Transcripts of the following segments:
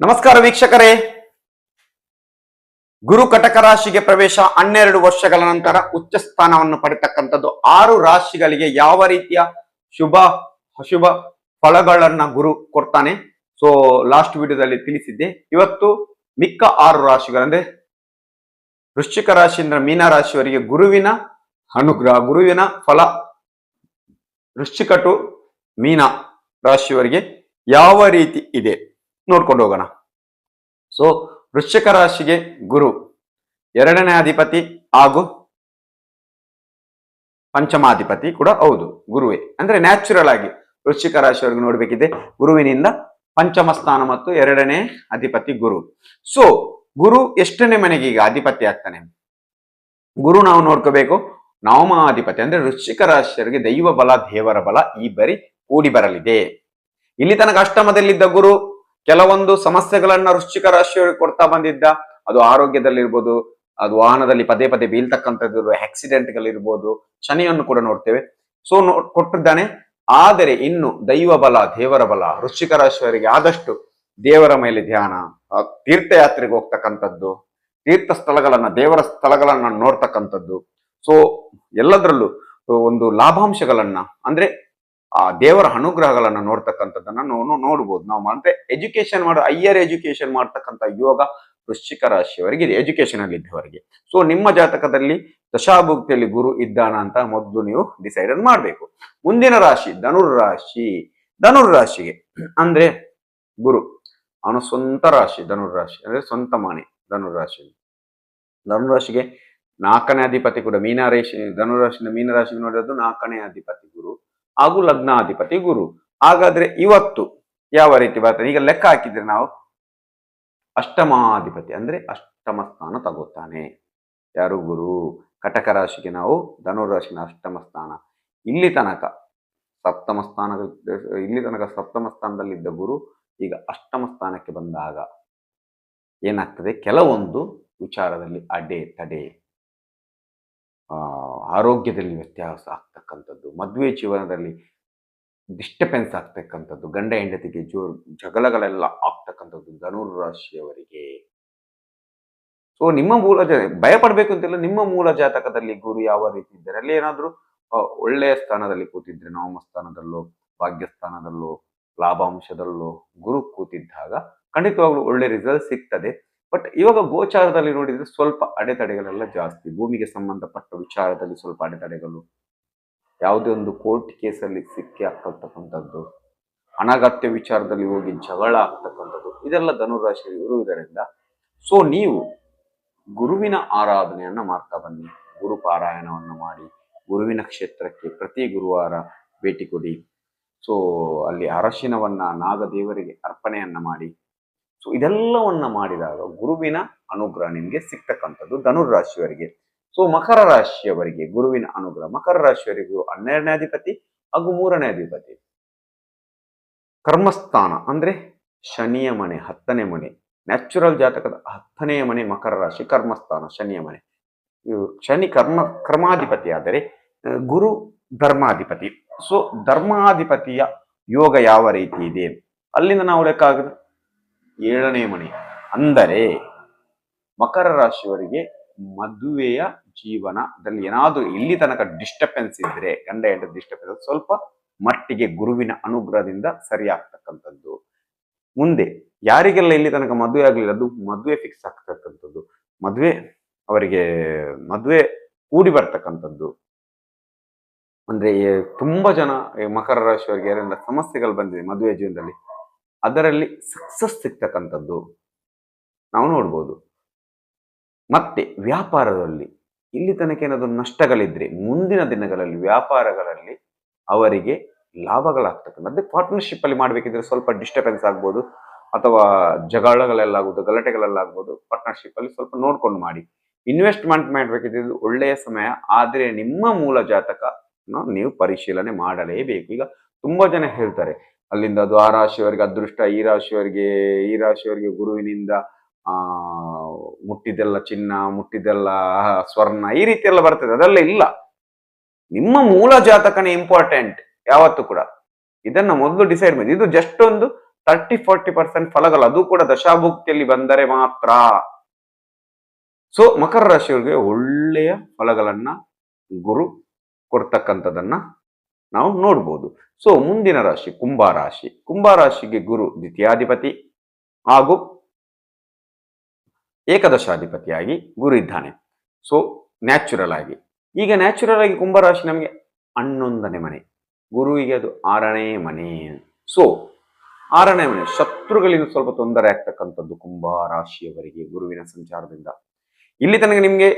ನಮಸ್ಕಾರ ವೀಕ್ಷಕರೇ. ಗುರು ಕಟಕ ರಾಶಿಗೆ ಪ್ರವೇಶ 12 ವರ್ಷಗಳ ನಂತರ ಉಚ್ಚ ಸ್ಥಾನವನ್ನು ಪಡೆತಕ್ಕಂಥದ್ದು 6 ರಾಶಿಗಳಿಗೆ ಯಾವ ರೀತಿಯ ಶುಭ ಅಶುಭ ಫಲಗಳನ್ನ ಗುರು ಕೊಡ್ತಾನೆ. ಸೊ ಲಾಸ್ಟ್ ವಿಡಿಯೋದಲ್ಲಿ ತಿಳಿಸಿದ್ದೆ. ಇವತ್ತು ಮಿಕ್ಕ 6 ರಾಶಿಗಳಂದ್ರೆ ವೃಶ್ಚಿಕ ರಾಶಿಯಿಂದ ಮೀನ ರಾಶಿಯವರಿಗೆ ಗುರುವಿನ ಅನುಗ್ರಹ, ಗುರುವಿನ ಫಲ ವೃಶ್ಚಿಕ ಟು ಮೀನ ರಾಶಿಯವರಿಗೆ ಯಾವ ರೀತಿ ಇದೆ ನೋಡ್ಕೊಂಡು ಹೋಗೋಣ. ಸೊ ವೃಶ್ಚಿಕ ರಾಶಿಗೆ ಗುರು 2ನೇ ಅಧಿಪತಿ ಹಾಗೂ ಪಂಚಮಾಧಿಪತಿ ಕೂಡ ಹೌದು, ಗುರುವೇ. ಅಂದ್ರೆ ನ್ಯಾಚುರಲ್ ಆಗಿ ವೃಶ್ಚಿಕ ರಾಶಿಯವರೆಗೆ ನೋಡ್ಬೇಕಿದೆ ಗುರುವಿನಿಂದ ಪಂಚಮ ಸ್ಥಾನ ಮತ್ತು 2ನೇ ಅಧಿಪತಿ ಗುರು. ಸೊ ಗುರು ಎಷ್ಟನೇ ಮನೆಗೆ ಈಗ ಅಧಿಪತಿ ಆಗ್ತಾನೆ? ಗುರು ನಾವು ನೋಡ್ಕೋಬೇಕು ನವಮಾಧಿಪತಿ, ಅಂದ್ರೆ ವೃಶ್ಚಿಕ ರಾಶಿಯವರಿಗೆ ದೈವ ಬಲ ದೇವರ ಬಲ ಈ ಬರಿ ಕೂಡಿ ಬರಲಿದೆ. ಇಲ್ಲಿ ತನಕ ಅಷ್ಟಮದಲ್ಲಿದ್ದ ಗುರು ಕೆಲವೊಂದು ಸಮಸ್ಯೆಗಳನ್ನ ವೃಶ್ಚಿಕ ರಾಶಿಯವರಿಗೆ ಕೊಡ್ತಾ ಬಂದಿದ್ದ. ಅದು ಆರೋಗ್ಯದಲ್ಲಿರ್ಬೋದು, ಅದು ವಾಹನದಲ್ಲಿ ಪದೇ ಪದೇ ಬೀಳ್ತಕ್ಕಂಥದ್ದು, ಆಕ್ಸಿಡೆಂಟ್ಗಳಿರ್ಬೋದು, ಶನಿಯನ್ನು ಕೂಡ ನೋಡ್ತೇವೆ. ಸೊ ಕೊಟ್ಟಿದ್ದಾನೆ. ಆದರೆ ಇನ್ನು ದೈವ ಬಲ ದೇವರ ಬಲ ವೃಶ್ಚಿಕ ರಾಶಿಯವರಿಗೆ ಆದಷ್ಟು ದೇವರ ಮೇಲೆ ಧ್ಯಾನ, ತೀರ್ಥಯಾತ್ರೆಗೆ ಹೋಗ್ತಕ್ಕಂಥದ್ದು, ತೀರ್ಥ ಸ್ಥಳಗಳನ್ನ ದೇವರ ಸ್ಥಳಗಳನ್ನ ನೋಡ್ತಕ್ಕಂಥದ್ದು. ಸೊ ಎಲ್ಲದರಲ್ಲೂ ಒಂದು ಲಾಭಾಂಶಗಳನ್ನ ಅಂದ್ರೆ ಆ ದೇವರ ಅನುಗ್ರಹಗಳನ್ನ ನೋಡ್ತಕ್ಕಂಥದ್ದನ್ನ ನೋಡ್ಬೋದು ನಾವು. ಮತ್ತೆ ಎಜುಕೇಶನ್ ಹೈಯರ್ ಎಜುಕೇಶನ್ ಮಾಡ್ತಕ್ಕಂಥ ಯೋಗ ವೃಶ್ಚಿಕ ರಾಶಿಯವರಿಗೆ ಇದೆ, ಎಜುಕೇಶನ್ ಅಲ್ಲಿ ಇದ್ದವರಿಗೆ. ಸೊ ನಿಮ್ಮ ಜಾತಕದಲ್ಲಿ ದಶಾಭುಕ್ತಿಯಲ್ಲಿ ಗುರು ಇದ್ದಾನ ಅಂತ ಮೊದಲು ನೀವು ಡಿಸೈಡ್ ಮಾಡ್ಬೇಕು. ಮುಂದಿನ ರಾಶಿ ಧನುರ್ರಾಶಿ. ಧನುರ್ರಾಶಿಗೆ ಅಂದ್ರೆ ಗುರು ಅವನ ಸ್ವಂತ ರಾಶಿ ಧನುರ್ರಾಶಿ, ಅಂದ್ರೆ ಸ್ವಂತ ಮನೆ ಧನುರ್ರಾಶಿ. ಧನುರಾಶಿಗೆ 4ನೇ ಅಧಿಪತಿ ಕೂಡ ಮೀನರಾಶಿ, ಧನುರಾಶಿಯಿಂದ ಮೀನರಾಶಿಗೆ ನೋಡೋದು 4ನೇ ಅಧಿಪತಿ ಗುರು ಹಾಗೂ ಲಗ್ನಾಧಿಪತಿ ಗುರು. ಹಾಗಾದ್ರೆ ಇವತ್ತು ಯಾವ ರೀತಿ ಬರ್ತಾನೆ ಈಗ ಲೆಕ್ಕ ಹಾಕಿದ್ರೆ ನಾವು ಅಷ್ಟಮಾಧಿಪತಿ ಅಂದ್ರೆ ಅಷ್ಟಮ ಸ್ಥಾನ ತಗೋತಾನೆ. ಯಾರು? ಗುರು. ಕಟಕ ರಾಶಿಗೆ ನಾವು ಧನುರಾಶಿನ ಅಷ್ಟಮ ಸ್ಥಾನ. ಇಲ್ಲಿ ತನಕ ಸಪ್ತಮ ಸ್ಥಾನದಲ್ಲಿದ್ದ ಗುರು ಈಗ ಅಷ್ಟಮ ಸ್ಥಾನಕ್ಕೆ ಬಂದಾಗ ಏನಾಗ್ತದೆ? ಕೆಲವೊಂದು ವಿಚಾರದಲ್ಲಿ ಅಡೆ ತಡೆ, ಆರೋಗ್ಯದಲ್ಲಿ ವ್ಯತ್ಯಾಸ ಆಗ್ತಕ್ಕಂಥದ್ದು, ಮದುವೆ ಜೀವನದಲ್ಲಿ ಡಿಸ್ಟರ್ಬೆನ್ಸ್ ಆಗ್ತಕ್ಕಂಥದ್ದು, ಗಂಡ ಹೆಂಡತಿಗೆ ಜಗಳಗಳೆಲ್ಲ ಆಗ್ತಕ್ಕಂಥದ್ದು ಧನುರಾಶಿಯವರಿಗೆ. ಸೊ ನಿಮ್ಮ ಮೂಲ ಭಯ ಪಡ್ಬೇಕು ಅಂತಿಲ್ಲ. ನಿಮ್ಮ ಮೂಲ ಜಾತಕದಲ್ಲಿ ಗುರು ಯಾವ ರೀತಿ ಇದ್ದಾರೆ, ಅಲ್ಲಿ ಏನಾದ್ರೂ ಒಳ್ಳೆಯ ಸ್ಥಾನದಲ್ಲಿ ಕೂತಿದ್ರೆ, ನವಮ ಸ್ಥಾನದಲ್ಲೋ ಭಾಗ್ಯಸ್ಥಾನದಲ್ಲೋ ಲಾಭಾಂಶದಲ್ಲೋ ಗುರು ಕೂತಿದ್ದಾಗ ಖಂಡಿತವಾಗ್ಲೂ ಒಳ್ಳೆ ರಿಸಲ್ಟ್ ಸಿಗ್ತದೆ. ಬಟ್ ಇವಾಗ ಗೋಚಾರದಲ್ಲಿ ನೋಡಿದ್ರೆ ಸ್ವಲ್ಪ ಅಡೆತಡೆಗಳೆಲ್ಲ ಜಾಸ್ತಿ. ಭೂಮಿಗೆ ಸಂಬಂಧಪಟ್ಟ ವಿಚಾರದಲ್ಲಿ ಸ್ವಲ್ಪ ಅಡೆತಡೆಗಳು, ಯಾವುದೇ ಒಂದು ಕೋರ್ಟ್ ಕೇಸಲ್ಲಿ ಸಿಕ್ಕಿ ಆಗ್ತಕ್ಕಂಥದ್ದು, ಅನಗತ್ಯ ವಿಚಾರದಲ್ಲಿ ಹೋಗಿ ಜಗಳ ಆಗ್ತಕ್ಕಂಥದ್ದು, ಇದೆಲ್ಲ ಧನುರಾಶಿ ಇರುವುದರಿಂದ ಸೊ ನೀವು ಗುರುವಿನ ಆರಾಧನೆಯನ್ನ ಮಾಡ್ತಾ ಬನ್ನಿ. ಗುರು ಪಾರಾಯಣವನ್ನು ಮಾಡಿ, ಗುರುವಿನ ಕ್ಷೇತ್ರಕ್ಕೆ ಪ್ರತಿ ಗುರುವಾರ ಭೇಟಿ ಕೊಡಿ. ಸೊ ಅಲ್ಲಿ ಅರಶಿನವನ್ನ ನಾಗದೇವರಿಗೆ ಅರ್ಪಣೆಯನ್ನ ಮಾಡಿ. ಸೊ ಇದೆಲ್ಲವನ್ನ ಮಾಡಿದಾಗ ಗುರುವಿನ ಅನುಗ್ರಹ ನಿಮಗೆ ಸಿಗ್ತಕ್ಕಂಥದ್ದು ಧನುರಾಶಿಯವರಿಗೆ. ಸೊ ಮಕರ ರಾಶಿಯವರಿಗೆ ಗುರುವಿನ ಅನುಗ್ರಹ. ಮಕರ ರಾಶಿಯವರಿಗೆ ಗುರು 12ನೇ ಅಧಿಪತಿ ಹಾಗೂ 3ನೇ ಅಧಿಪತಿ. ಕರ್ಮಸ್ಥಾನ ಅಂದ್ರೆ ಶನಿಯ ಮನೆ, 10ನೇ ಮನೆ. ನ್ಯಾಚುರಲ್ ಜಾತಕದ 10ನೇ ಮನೆ ಮಕರ ರಾಶಿ, ಕರ್ಮಸ್ಥಾನ ಶನಿಯ ಮನೆ. ಶನಿ ಕರ್ಮಾಧಿಪತಿ ಆದರೆ ಗುರು ಧರ್ಮಾಧಿಪತಿ. ಸೊ ಧರ್ಮಾಧಿಪತಿಯ ಯೋಗ ಯಾವ ರೀತಿ ಇದೆ ಅಲ್ಲಿಂದ ನಾವು ಲೆಕ್ಕ ಆಗುದು 7ನೇ ಮನೆ. ಅಂದರೆ ಮಕರ ರಾಶಿಯವರಿಗೆ ಮದುವೆಯ ಜೀವನದಲ್ಲಿ ಏನಾದ್ರೂ ಇಲ್ಲಿ ತನಕ ಡಿಸ್ಟರ್ಬೆನ್ಸ್ ಇದ್ರೆ, ಗಂಡ ಹೆಂಡತಿ ಡಿಸ್ಟರ್ಬೆನ್ಸ್ ಸ್ವಲ್ಪ ಮಟ್ಟಿಗೆ ಗುರುವಿನ ಅನುಗ್ರಹದಿಂದ ಸರಿಯಾಗ್ತಕ್ಕಂಥದ್ದು. ಮುಂದೆ ಯಾರಿಗೆಲ್ಲ ಇಲ್ಲಿ ತನಕ ಮದುವೆ ಆಗ್ಲಿಲ್ಲ ಅದು ಮದುವೆ ಫಿಕ್ಸ್ ಆಗ್ತಕ್ಕಂಥದ್ದು, ಅವರಿಗೆ ಮದುವೆ ಕೂಡಿ ಬರ್ತಕ್ಕಂಥದ್ದು. ಅಂದ್ರೆ ತುಂಬಾ ಜನ ಮಕರ ರಾಶಿಯವರಿಗೆ ಯಾರೆಲ್ಲ ಸಮಸ್ಯೆಗಳು ಬಂದಿದೆ ಮದುವೆ ಜೀವನದಲ್ಲಿ, ಅದರಲ್ಲಿ ಸಕ್ಸಸ್ ಸಿಗ್ತಕ್ಕಂಥದ್ದು ನಾವು ನೋಡ್ಬೋದು. ಮತ್ತೆ ವ್ಯಾಪಾರದಲ್ಲಿ ಇಲ್ಲಿ ತನಕ ಏನಾದರೂ ನಷ್ಟಗಳಿದ್ರೆ ಮುಂದಿನ ದಿನಗಳಲ್ಲಿ ವ್ಯಾಪಾರಗಳಲ್ಲಿ ಅವರಿಗೆ ಲಾಭಗಳಾಗ್ತಕ್ಕಂಥ. ಅದೇ ಪಾರ್ಟ್ನರ್ಶಿಪ್ ಅಲ್ಲಿ ಮಾಡ್ಬೇಕಿದ್ರೆ ಸ್ವಲ್ಪ ಡಿಸ್ಟರ್ಬೆನ್ಸ್ ಆಗ್ಬೋದು, ಅಥವಾ ಜಗಳಗಳೆಲ್ಲಾಗ್ಬೋದು, ಗಲಾಟೆಗಳೆಲ್ಲಾಗ್ಬೋದು. ಪಾರ್ಟ್ನರ್ಶಿಪ್ ಅಲ್ಲಿ ಸ್ವಲ್ಪ ನೋಡ್ಕೊಂಡು ಮಾಡಿ. ಇನ್ವೆಸ್ಟ್ಮೆಂಟ್ ಮಾಡ್ಬೇಕಿದ್ರೆ ಒಳ್ಳೆಯ ಸಮಯ, ಆದ್ರೆ ನಿಮ್ಮ ಮೂಲ ಜಾತಕ ನೀವು ಪರಿಶೀಲನೆ ಮಾಡಲೇಬೇಕು. ಈಗ ತುಂಬಾ ಜನ ಹೇಳ್ತಾರೆ ಅಲ್ಲಿಂದ ಅದು ಆ ರಾಶಿಯವರಿಗೆ ಅದೃಷ್ಟ, ಈ ರಾಶಿಯವರಿಗೆ ಗುರುವಿನಿಂದ ಮುಟ್ಟಿದೆಲ್ಲ ಚಿನ್ನ, ಮುಟ್ಟಿದೆಲ್ಲ ಸ್ವರ್ಣ, ಈ ರೀತಿ ಎಲ್ಲ ಬರ್ತದೆ. ಅದೆಲ್ಲ ಇಲ್ಲ. ನಿಮ್ಮ ಮೂಲ ಜಾತಕನೇ ಇಂಪಾರ್ಟೆಂಟ್ ಯಾವತ್ತು ಕೂಡ. ಇದನ್ನ ಮೊದಲು ಡಿಸೈಡ್ ಮಾಡಿ. ಇದು ಜಸ್ಟ್ ಒಂದು 30-40% ಫಲಗಳು, ಅದು ಕೂಡ ದಶಾಭುಕ್ತಿಯಲ್ಲಿ ಬಂದರೆ ಮಾತ್ರ. ಸೊ ಮಕರ ರಾಶಿಯವರಿಗೆ ಒಳ್ಳೆಯ ಫಲಗಳನ್ನ ಗುರು ಕೊಡ್ತಕ್ಕಂಥದನ್ನ ನಾವು ನೋಡ್ಬೋದು. ಸೊ ಮುಂದಿನ ರಾಶಿ ಕುಂಭರಾಶಿ. ಕುಂಭರಾಶಿಗೆ ಗುರು ದ್ವಿತೀಯಾಧಿಪತಿ ಹಾಗೂ ಏಕದಶಾಧಿಪತಿಯಾಗಿ ಗುರು ಇದ್ದಾನೆ. ಸೊ ನ್ಯಾಚುರಲ್ ಆಗಿ, ಈಗ ನ್ಯಾಚುರಲ್ ಆಗಿ ಕುಂಭರಾಶಿ ನಮಗೆ 11ನೇ ಮನೆ, ಗುರುವಿಗೆ ಅದು 6ನೇ ಮನೆ. ಸೊ 6ನೇ ಮನೆ, ಶತ್ರುಗಳಿಂದ ಸ್ವಲ್ಪ ತೊಂದರೆ ಆಗ್ತಕ್ಕಂಥದ್ದು ಕುಂಭರಾಶಿಯವರಿಗೆ ಗುರುವಿನ ಸಂಚಾರದಿಂದ. ಇಲ್ಲಿ ತನಕ ನಿಮ್ಗೆ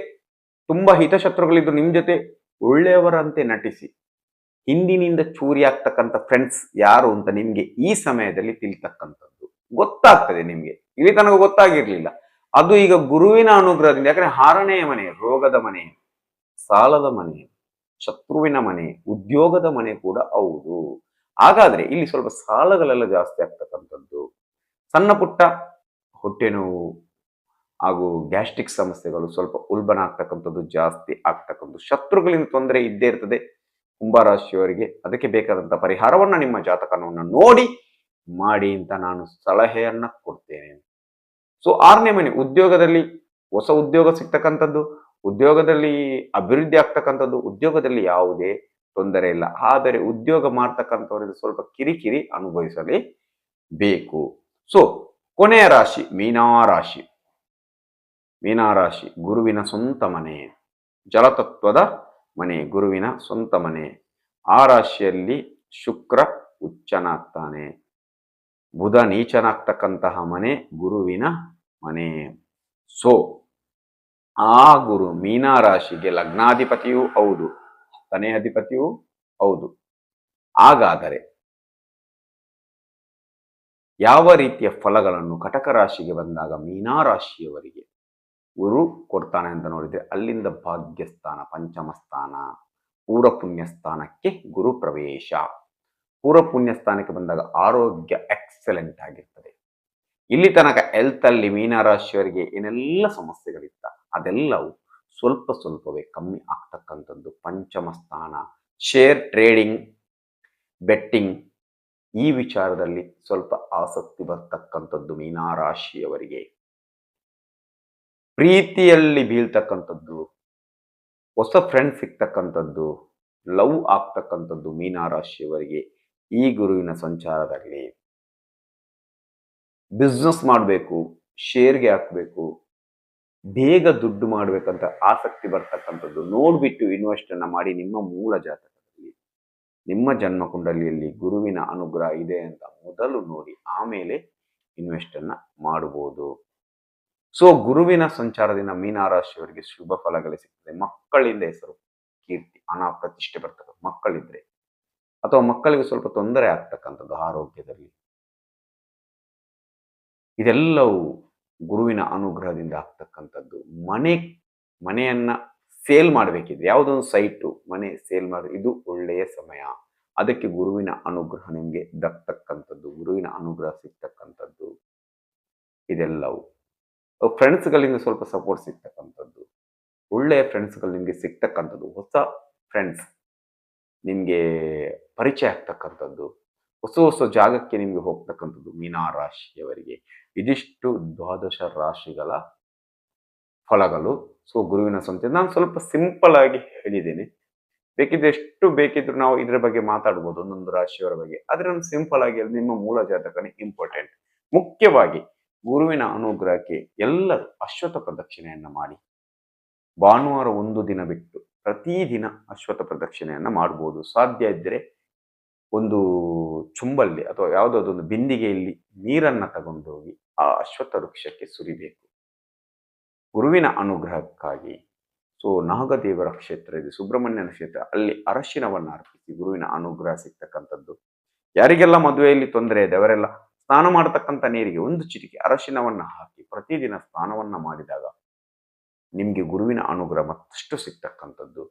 ತುಂಬಾ ಹಿತಶತ್ರುಗಳಿದ್ದು ನಿಮ್ ಜೊತೆ ಒಳ್ಳೆಯವರಂತೆ ನಟಿಸಿ ಹಿಂದಿನಿಂದ ಚೂರಿ ಆಗ್ತಕ್ಕಂಥ ಫ್ರೆಂಡ್ಸ್ ಯಾರು ಅಂತ ನಿಮ್ಗೆ ಈ ಸಮಯದಲ್ಲಿ ತಿಳಿತಕ್ಕಂಥದ್ದು ಗೊತ್ತಾಗ್ತದೆ. ನಿಮ್ಗೆ ಇಲ್ಲಿ ತನಕ ಗೊತ್ತಾಗಿರ್ಲಿಲ್ಲ, ಅದು ಈಗ ಗುರುವಿನ ಅನುಗ್ರಹದಿಂದ. ಯಾಕಂದ್ರೆ 6ನೇ ಮನೆ ರೋಗದ ಮನೆ, ಸಾಲದ ಮನೆ, ಶತ್ರುವಿನ ಮನೆ, ಉದ್ಯೋಗದ ಮನೆ ಕೂಡ ಹೌದು. ಹಾಗಾದ್ರೆ ಇಲ್ಲಿ ಸ್ವಲ್ಪ ಸಾಲಗಳೆಲ್ಲ ಜಾಸ್ತಿ ಆಗ್ತಕ್ಕಂಥದ್ದು, ಸಣ್ಣ ಪುಟ್ಟ ಹೊಟ್ಟೆ ನೋವು ಹಾಗೂ ಗ್ಯಾಸ್ಟ್ರಿಕ್ ಸಮಸ್ಯೆಗಳು ಸ್ವಲ್ಪ ಉಲ್ಬಣ ಆಗ್ತಕ್ಕಂಥದ್ದು ಜಾಸ್ತಿ ಆಗ್ತಕ್ಕಂಥದ್ದು, ಶತ್ರುಗಳಿಂದ ತೊಂದರೆ ಇದ್ದೇ ಇರ್ತದೆ ಕುಂಭರಾಶಿಯವರಿಗೆ. ಅದಕ್ಕೆ ಬೇಕಾದಂತ ಪರಿಹಾರವನ್ನ ನಿಮ್ಮ ಜಾತಕವನ್ನು ನೋಡಿ ಮಾಡಿ ಅಂತ ನಾನು ಸಲಹೆಯನ್ನ ಕೊಡ್ತೇನೆ. ಸೊ 6ನೇ ಮನೆ ಉದ್ಯೋಗದಲ್ಲಿ ಹೊಸ ಉದ್ಯೋಗ ಸಿಗ್ತಕ್ಕಂಥದ್ದು, ಉದ್ಯೋಗದಲ್ಲಿ ಅಭಿವೃದ್ಧಿ ಆಗ್ತಕ್ಕಂಥದ್ದು, ಉದ್ಯೋಗದಲ್ಲಿ ಯಾವುದೇ ತೊಂದರೆ ಇಲ್ಲ. ಆದರೆ ಉದ್ಯೋಗ ಮಾಡ್ತಕ್ಕಂಥವರಿಗೆ ಸ್ವಲ್ಪ ಕಿರಿಕಿರಿ ಅನುಭವಿಸಲೇಬೇಕು. ಸೊ ಕೊನೆಯ ರಾಶಿ ಮೀನಾರಾಶಿ. ಮೀನಾರಾಶಿ ಗುರುವಿನ ಸ್ವಂತ ಮನೆ, ಜಲತತ್ವದ ಮನೆ, ಗುರುವಿನ ಸ್ವಂತ ಮನೆ. ಆ ರಾಶಿಯಲ್ಲಿ ಶುಕ್ರ ಉಚ್ಚನಾಗ್ತಾನೆ, ಬುಧ ನೀಚನಾಗ್ತಕ್ಕಂತಹ ಮನೆ ಗುರುವಿನ ಮನೆ. ಸೊ ಆ ಗುರು ಮೀನಾರಾಶಿಗೆ ಲಗ್ನಾಧಿಪತಿಯೂ ಹೌದು, 10ನೇ ಅಧಿಪತಿಯೂ ಹೌದು. ಹಾಗಾದರೆ ಯಾವ ರೀತಿಯ ಫಲಗಳನ್ನು ಕಟಕ ರಾಶಿಗೆ ಬಂದಾಗ ಮೀನಾರಾಶಿಯವರಿಗೆ ಗುರು ಕೊಡ್ತಾನೆ ಅಂತ ನೋಡಿದ್ರೆ, ಅಲ್ಲಿಂದ ಭಾಗ್ಯಸ್ಥಾನ, ಪಂಚಮ ಸ್ಥಾನ, ಪೂರ್ವ ಪುಣ್ಯ ಸ್ಥಾನಕ್ಕೆ ಗುರು ಪ್ರವೇಶ. ಪೂರ್ವ ಪುಣ್ಯ ಸ್ಥಾನಕ್ಕೆ ಬಂದಾಗ ಆರೋಗ್ಯ ಎಕ್ಸಲೆಂಟ್ ಆಗಿರ್ತದೆ. ಇಲ್ಲಿ ತನಕ ಹೆಲ್ತ್ ಅಲ್ಲಿ ಮೀನರಾಶಿಯವರಿಗೆ ಏನೆಲ್ಲ ಸಮಸ್ಯೆಗಳಿತ್ತ ಅದೆಲ್ಲವೂ ಸ್ವಲ್ಪ ಸ್ವಲ್ಪವೇ ಕಮ್ಮಿ ಆಗ್ತಕ್ಕಂಥದ್ದು. ಪಂಚಮ ಸ್ಥಾನ, ಶೇರ್ ಟ್ರೇಡಿಂಗ್, ಬೆಟ್ಟಿಂಗ್, ಈ ವಿಚಾರದಲ್ಲಿ ಸ್ವಲ್ಪ ಆಸಕ್ತಿ ಬರ್ತಕ್ಕಂಥದ್ದು ಮೀನರಾಶಿಯವರಿಗೆ. ಪ್ರೀತಿಯಲ್ಲಿ ಬೀಳ್ತಕ್ಕಂಥದ್ದು, ಹೊಸ ಫ್ರೆಂಡ್ ಸಿಗ್ತಕ್ಕಂಥದ್ದು, ಲವ್ ಆಗ್ತಕ್ಕಂಥದ್ದು ಮೀನರಾಶಿಯವರಿಗೆ ಈ ಗುರುವಿನ ಸಂಚಾರದಲ್ಲಿ. ಬಿಸ್ನೆಸ್ ಮಾಡಬೇಕು, ಶೇರ್ಗೆ ಹಾಕಬೇಕು, ಬೇಗ ದುಡ್ಡು ಮಾಡಬೇಕಂತ ಆಸಕ್ತಿ ಬರ್ತಕ್ಕಂಥದ್ದು ನೋಡ್ಬಿಟ್ಟು ಇನ್ವೆಸ್ಟ್ ಅನ್ನ ಮಾಡಿ. ನಿಮ್ಮ ಮೂಲ ಜಾತಕದಲ್ಲಿ, ನಿಮ್ಮ ಜನ್ಮ ಕುಂಡಲಿಯಲ್ಲಿ ಗುರುವಿನ ಅನುಗ್ರಹ ಇದೆ ಅಂತ ಮೊದಲು ನೋಡಿ, ಆಮೇಲೆ ಇನ್ವೆಸ್ಟ್ ಅನ್ನ ಮಾಡಬಹುದು. ಸೊ ಗುರುವಿನ ಸಂಚಾರದಿಂದ ಮೀನರಾಶಿಯವರಿಗೆ ಶುಭ ಫಲಗಳೇ ಸಿಗ್ತದೆ. ಮಕ್ಕಳಿಂದ ಹೆಸರು, ಕೀರ್ತಿ, ಹಣ, ಪ್ರತಿಷ್ಠೆ ಬರ್ತದೆ ಮಕ್ಕಳಿದ್ರೆ. ಅಥವಾ ಮಕ್ಕಳಿಗೆ ಸ್ವಲ್ಪ ತೊಂದರೆ ಆಗ್ತಕ್ಕಂಥದ್ದು ಆರೋಗ್ಯದಲ್ಲಿ, ಇದೆಲ್ಲವೂ ಗುರುವಿನ ಅನುಗ್ರಹದಿಂದ ಆಗ್ತಕ್ಕಂಥದ್ದು. ಮನೆಯನ್ನ ಸೇಲ್ ಮಾಡಬೇಕಿದ್ರೆ, ಯಾವುದೊಂದು ಸೈಟು ಮನೆ ಸೇಲ್ ಮಾಡಿ, ಇದು ಒಳ್ಳೆಯ ಸಮಯ. ಅದಕ್ಕೆ ಗುರುವಿನ ಅನುಗ್ರಹ ನಿಮಗೆ ದಕ್ಕತಕ್ಕಂಥದ್ದು, ಗುರುವಿನ ಅನುಗ್ರಹ ಸಿಗ್ತಕ್ಕಂಥದ್ದು. ಇದೆಲ್ಲವೂ ಫ್ರೆಂಡ್ಸ್ಗಳಿಂದ ಸ್ವಲ್ಪ ಸಪೋರ್ಟ್ ಸಿಗ್ತಕ್ಕಂಥದ್ದು, ಒಳ್ಳೆಯ ಫ್ರೆಂಡ್ಸ್ಗಳು ನಿಮಗೆ ಸಿಗ್ತಕ್ಕಂಥದ್ದು, ಹೊಸ ಫ್ರೆಂಡ್ಸ್ ನಿಮಗೆ ಪರಿಚಯ ಆಗ್ತಕ್ಕಂಥದ್ದು, ಹೊಸ ಹೊಸ ಜಾಗಕ್ಕೆ ನಿಮಗೆ ಹೋಗ್ತಕ್ಕಂಥದ್ದು ಮೀನರಾಶಿಯವರಿಗೆ. ಇದಿಷ್ಟು ದ್ವಾದಶ ರಾಶಿಗಳ ಫಲಗಳು. ಸೊ ಗುರುವಿನ ಸಂಚಾರ ನಾನು ಸ್ವಲ್ಪ ಸಿಂಪಲ್ ಆಗಿ ಹೇಳಿದ್ದೇನೆ. ಬೇಕಿದ್ರೆ ಎಷ್ಟು ಬೇಕಿದ್ರು ನಾವು ಇದರ ಬಗ್ಗೆ ಮಾತಾಡ್ಬೋದು, ಒಂದೊಂದು ರಾಶಿಯವರ ಬಗ್ಗೆ. ಆದ್ರೆ ನಾನು ಸಿಂಪಲ್ ಆಗಿ ನಿಮ್ಮ ಮೂಲ ಜಾತಕನೇ ಇಂಪಾರ್ಟೆಂಟ್. ಮುಖ್ಯವಾಗಿ ಗುರುವಿನ ಅನುಗ್ರಹಕ್ಕೆ ಎಲ್ಲರೂ ಅಶ್ವತ್ಥ ಪ್ರದಕ್ಷಿಣೆಯನ್ನ ಮಾಡಿ. ಭಾನುವಾರ ಒಂದು ದಿನ ಬಿಟ್ಟು ಪ್ರತಿದಿನ ಅಶ್ವತ್ಥ ಪ್ರದಕ್ಷಿಣೆಯನ್ನ ಮಾಡಬಹುದು. ಸಾಧ್ಯ ಇದ್ದರೆ ಒಂದು ಚುಂಬಲ್ಲಿ ಅಥವಾ ಯಾವುದಾದೊಂದು ಬಿಂದಿಗೆಯಲ್ಲಿ ನೀರನ್ನ ತಗೊಂಡೋಗಿ ಆ ಅಶ್ವತ್ಥ ವೃಕ್ಷಕ್ಕೆ ಸುರಿಬೇಕು ಗುರುವಿನ ಅನುಗ್ರಹಕ್ಕಾಗಿ. ಸೊ ನಾಗದೇವರ ಕ್ಷೇತ್ರ ಇದೆ, ಸುಬ್ರಹ್ಮಣ್ಯನ ಕ್ಷೇತ್ರ, ಅಲ್ಲಿ ಅರಶಿನವನ್ನ ಅರ್ಪಿಸಿ ಗುರುವಿನ ಅನುಗ್ರಹ ಸಿಗ್ತಕ್ಕಂಥದ್ದು. ಯಾರಿಗೆಲ್ಲ ಮದುವೆಯಲ್ಲಿ ತೊಂದರೆ ಇದೆ ಅವರೆಲ್ಲ ಸ್ನಾನ ಮಾಡತಕ್ಕಂಥ ನೀರಿಗೆ ಒಂದು ಚಿಟಿಕೆ ಅರಶಿನವನ್ನ ಹಾಕಿ ಪ್ರತಿದಿನ ಸ್ನಾನವನ್ನ ಮಾಡಿದಾಗ ನಿಮ್ಗೆ ಗುರುವಿನ ಅನುಗ್ರಹ ಮತ್ತಷ್ಟು ಸಿಗ್ತಕ್ಕಂಥದ್ದು.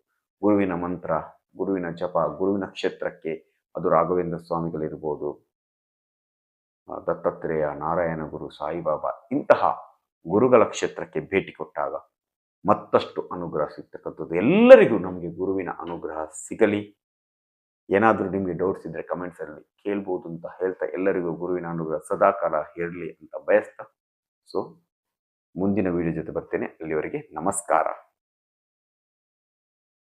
ಗುರುವಿನ ಮಂತ್ರ, ಗುರುವಿನ ಜಪ, ಗುರುವಿನ ಕ್ಷೇತ್ರಕ್ಕೆ ಅದು ರಾಘವೇಂದ್ರ ಸ್ವಾಮಿಗಳಿರ್ಬೋದು, ದತ್ತಾತ್ರೇಯ, ನಾರಾಯಣ ಗುರು, ಸಾಯಿಬಾಬಾ, ಇಂತಹ ಗುರುಗಳ ಕ್ಷೇತ್ರಕ್ಕೆ ಭೇಟಿ ಕೊಟ್ಟಾಗ ಮತ್ತಷ್ಟು ಅನುಗ್ರಹ ಸಿಗ್ತಕ್ಕಂಥದ್ದು. ಎಲ್ಲರಿಗೂ ನಮಗೆ ಗುರುವಿನ ಅನುಗ್ರಹ ಸಿಗಲಿ. ಏನಾದರೂ ನಿಮಗೆ ಡೌಟ್ಸ್ ಇದ್ರೆ ಕಮೆಂಟ್ಸ್ ಅಲ್ಲಿ ಕೇಳ್ಬೋದು ಅಂತ ಹೇಳ್ತಾ ಎಲ್ಲರಿಗೂ ಗುರುವಿನ ಅನುಗ್ರಹ ಸದಾಕಾಲ ಇರಲಿ ಅಂತ ಬಯಸ್ತಾ ಸೊ ಮುಂದಿನ ವಿಡಿಯೋ ಜೊತೆ ಬರ್ತೇನೆ. ಅಲ್ಲಿವರೆಗೆ ನಮಸ್ಕಾರ.